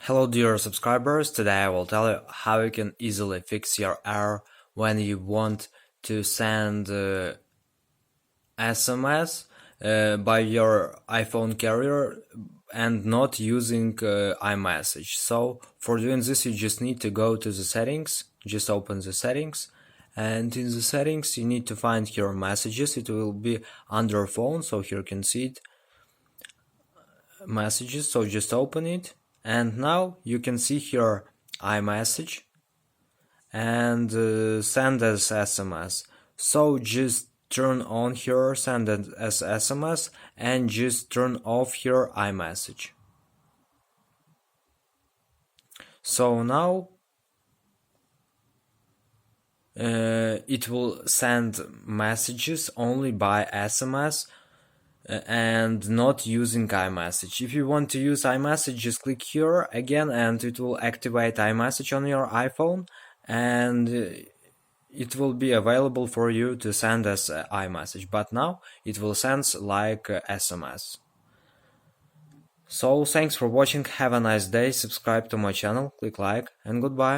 Hello dear subscribers, today I will tell you how you can easily fix your error when you want to send SMS by your iPhone carrier and not using iMessage. So for doing this you just need to go to the settings, just open the settings, and in the settings you need to find your messages. It will be under phone, so here you can see it, messages, so just open it. And now you can see here iMessage and send as SMS. So just turn on here send as SMS and just turn off here iMessage. So now it will send messages only by SMS and not using iMessage. If you want to use iMessage, just click here again and it will activate iMessage on your iPhone, and it will be available for you to send as iMessage, but now it will send like SMS. So thanks for watching, have a nice day, subscribe to my channel, click like, and goodbye.